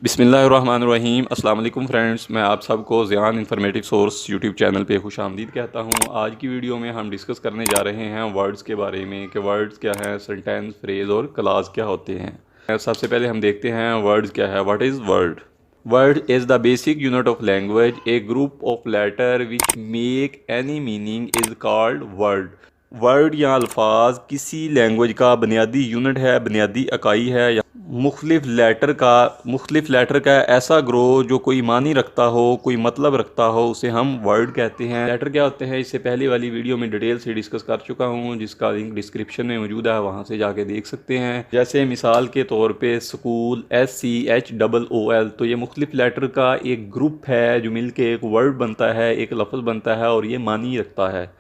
बिस्मिल्लाहिर्रहमानिर्रहीम। अस्सलाम वालेकुम फ्रेंड्स, मैं आप सबको ज़ियान इन्फॉर्मेटिव सोर्स यूट्यूब चैनल पे खुश आमदीद कहता हूँ। आज की वीडियो में हम डिस्कस करने जा रहे हैं वर्ड्स के बारे में कि वर्ड्स क्या हैं, सेंटेंस, फ्रेज़ और क्लास क्या होते हैं। सबसे पहले हम देखते हैं वर्ड्स क्या है। What is word? Word is the basic unit of language. A group of letter which make any meaning is called word. Word या अल्फाज किसी लैंग्वेज का बुनियादी यूनिट है, बुनियादी इकाई है या मुख्तलिफ लेटर का ऐसा ग्रो जो कोई मानी रखता हो, कोई मतलब रखता हो, उसे हम वर्ड कहते हैं। लेटर क्या होते हैं, इससे पहले वाली वीडियो में डिटेल से डिस्कस कर चुका हूँ, जिसका लिंक डिस्क्रिप्शन में मौजूद है, वहाँ से जाके देख सकते हैं। जैसे मिसाल के तौर पे स्कूल, SCHOOL, तो ये मुख्तलिफ लेटर का एक ग्रुप है जो मिल के एक वर्ड बनता है, एक लफ्ज़ बनता है और ये मानी रखता है।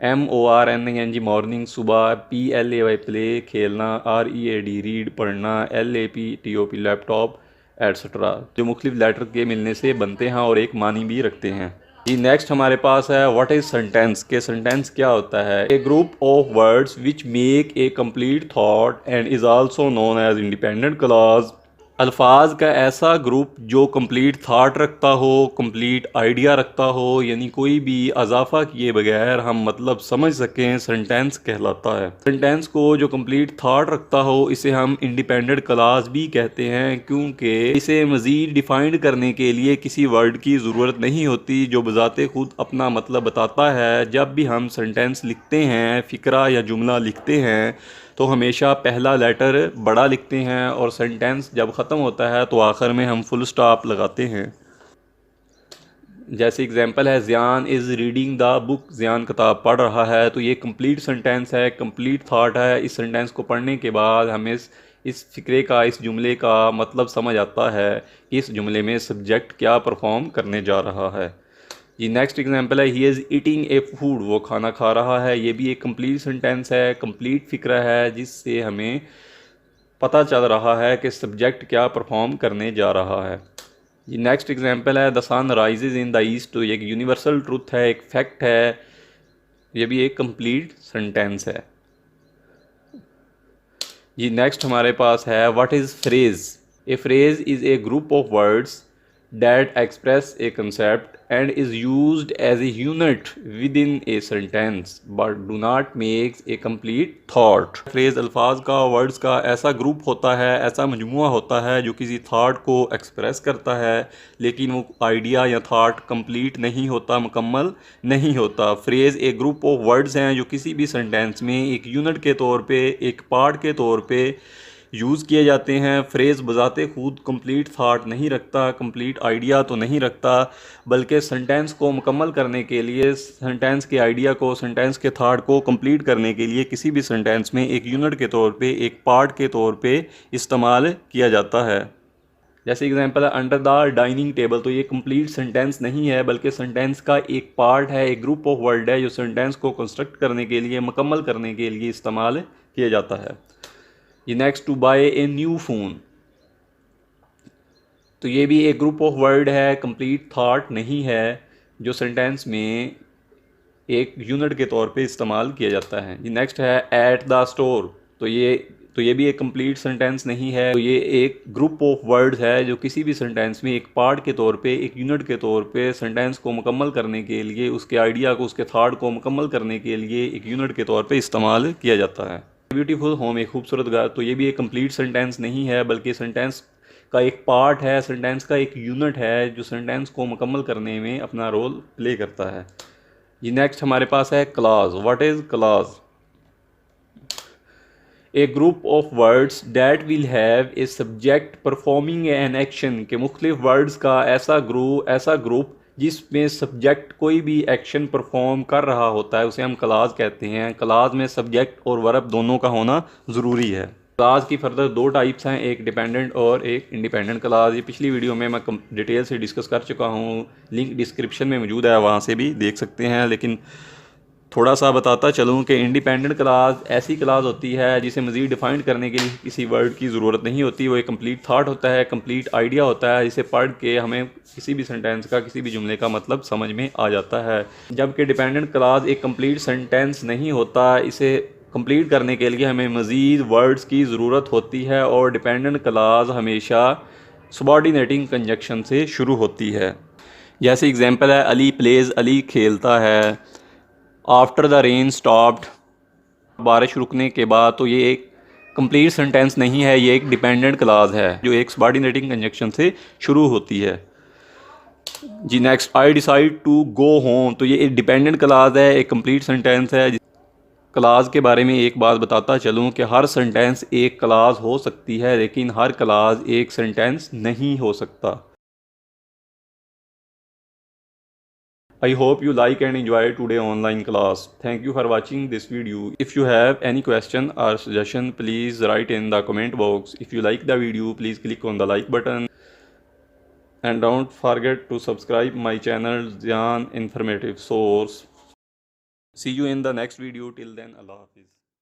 MORNING मॉर्निंग, सुबह। PLAY प्ले, खेलना। READ रीड, पढ़ना। LAPTOP लैपटॉप, एट्सट्रा, जो मुख्तलिफ लेटर के मिलने से बनते हैं और एक मानी भी रखते हैं। जी नेक्स्ट हमारे पास है व्हाट इज़ सेंटेंस। के सेंटेंस क्या होता है? A group of words which make a complete thought and is also known as independent clause. अल्फाज का ऐसा ग्रुप जो कंप्लीट थाट रखता हो, कंप्लीट आइडिया रखता हो, यानी कोई भी इजाफा किए बगैर हम मतलब समझ सकें, सेंटेंस कहलाता है। सेंटेंस को जो कंप्लीट थाट रखता हो इसे हम इंडिपेंडेंट क्लॉज भी कहते हैं, क्योंकि इसे मज़ीद डिफाइंड करने के लिए किसी वर्ड की ज़रूरत नहीं होती, जो बजाते खुद अपना मतलब बताता है। जब भी हम सेंटेंस लिखते हैं, फ़िक्रा या जुमला लिखते हैं, तो हमेशा पहला लेटर बड़ा लिखते हैं और सेंटेंस जब ख़त्म होता है तो आखिर में हम फुल स्टॉप लगाते हैं। जैसे एग्जांपल है ज़ियान इज़ रीडिंग द बुक, ज़ियान किताब पढ़ रहा है, तो ये कंप्लीट सेंटेंस है, कंप्लीट थाट है। इस सेंटेंस को पढ़ने के बाद हमें इस फ़िक्रे का, इस जुमले का मतलब समझ आता है कि इस जुमले में सब्जेक्ट क्या परफॉर्म करने जा रहा है। जी नेक्स्ट एग्जांपल है he is eating A food, वो खाना खा रहा है। ये भी एक कंप्लीट सेंटेंस है, कंप्लीट फ़िक्रा है, जिससे हमें पता चल रहा है कि सब्जेक्ट क्या परफॉर्म करने जा रहा है। जी नेक्स्ट एग्जांपल है the sun rises in the east, तो ये एक यूनिवर्सल ट्रुथ है, एक फैक्ट है। ये भी एक कंप्लीट सेंटेंस है। जी नेक्स्ट हमारे पास है what is phrase. A phrase is a group of words that express a concept and is used as a unit within a sentence but do not make a complete thought। Phrase अल्फाज का, words का ऐसा group होता है, ऐसा मजमुआ होता है जो किसी थाट को एक्सप्रेस करता है, लेकिन वो आइडिया या थाट कंप्लीट नहीं होता, मुकम्मल नहीं होता। फ्रेज एक ग्रुप ऑफ वर्ड्स हैं जो किसी भी सेंटेंस में एक यूनिट के तौर पे, एक पार्ट के तौर पे यूज़ किए जाते हैं। फ्रेज़ बजाते खुद कंप्लीट थाट नहीं रखता, कंप्लीट आइडिया तो नहीं रखता, बल्कि सेंटेंस को मुकम्मल करने के लिए, सेंटेंस के आइडिया को, सेंटेंस के थाट को कंप्लीट करने के लिए किसी भी सेंटेंस में एक यूनिट के तौर पे, एक पार्ट के तौर पे इस्तेमाल किया जाता है। जैसे एग्जांपल है अंडर द डाइनिंग टेबल, तो ये कंप्लीट सेंटेंस नहीं है, बल्कि सेंटेंस का एक पार्ट है, एक ग्रुप ऑफ वर्ड है जो सेंटेंस को कंस्ट्रक्ट करने के लिए, मुकम्मल करने के लिए इस्तेमाल किया जाता है। ये next to buy a new phone, तो ये भी एक ग्रुप ऑफ वर्ड है, कंप्लीट थाट नहीं है, जो सेंटेंस में एक यूनिट के तौर पे इस्तेमाल किया जाता है। ये नेक्स्ट है एट द स्टोर, तो ये भी एक कंप्लीट सेंटेंस नहीं है, तो ये एक ग्रुप ऑफ वर्ड्स है जो किसी भी सेंटेंस में एक पार्ट के तौर पे, एक यूनिट के तौर पे सेंटेंस को मुकम्मल करने के लिए, उसके आइडिया को, उसके थाट को मुकम्मल करने के लिए एक यूनिट के तौर पे इस्तेमाल किया जाता है। ब्यूटीफुल होम, एक खूबसूरत घर, तो ये भी एक कंप्लीट सेंटेंस नहीं है, बल्कि सेंटेंस का एक पार्ट है, सेंटेंस का एक यूनिट है जो सेंटेंस को मुकम्मल करने में अपना रोल प्ले करता है। जी नेक्स्ट हमारे पास है clause. What is clause? A group of words that will have a subject performing an action, के मुख्तलिफ वर्ड्स का ऐसा ग्रुप जिसमें सब्जेक्ट कोई भी एक्शन परफॉर्म कर रहा होता है, उसे हम क्लास कहते हैं। क्लास में सब्जेक्ट और वर्ब दोनों का होना ज़रूरी है। क्लास की फर्दर दो टाइप्स हैं, एक डिपेंडेंट और एक इंडिपेंडेंट क्लास। ये पिछली वीडियो में मैं डिटेल से डिस्कस कर चुका हूँ, लिंक डिस्क्रिप्शन में मौजूद है, वहाँ से भी देख सकते हैं। लेकिन थोड़ा सा बताता चलूँ कि इंडिपेंडेंट क्लास ऐसी क्लास होती है जिसे मज़ीद डिफाइन करने के लिए किसी वर्ड की ज़रूरत नहीं होती। वो एक कंप्लीट थाट होता है, कंप्लीट आइडिया होता है, जिसे पढ़ के हमें किसी भी सेंटेंस का, किसी भी जुमले का मतलब समझ में आ जाता है। जबकि डिपेंडेंट क्लास एक कंप्लीट सेंटेंस नहीं होता, इसे कंप्लीट करने के लिए हमें मज़ीद वर्ड्स की ज़रूरत होती है और डिपेंडेंट क्लास हमेशा सबॉर्डिनेटिंग कंजक्शन से शुरू होती है। जैसे एग्जांपल है अली प्लेज, अली खेलता है। आफ्टर द रेन स्टॉप्ड, बारिश रुकने के बाद। तो ये एक कंप्लीट सेंटेंस नहीं है, ये एक डिपेंडेंट क्लाज है जो एक सबॉर्डिनेटिंग कंजक्शन से शुरू होती है। जी next, I decide to go home. तो ये एक डिपेंडेंट क्लाज है, एक कंप्लीट सेंटेंस है। क्लाज के बारे में एक बात बताता चलूँ कि हर सेंटेंस एक क्लाज हो सकती है, लेकिन हर क्लाज एक सेंटेंस नहीं हो सकता। I hope you like and enjoy today online class. Thank you for watching this video. If you have any question or suggestion, please write in the comment box. If you like the video, please click on the like button. And don't forget to subscribe my channel, Zian Informative Source. See you in the next video. Till then, Allah Hafiz.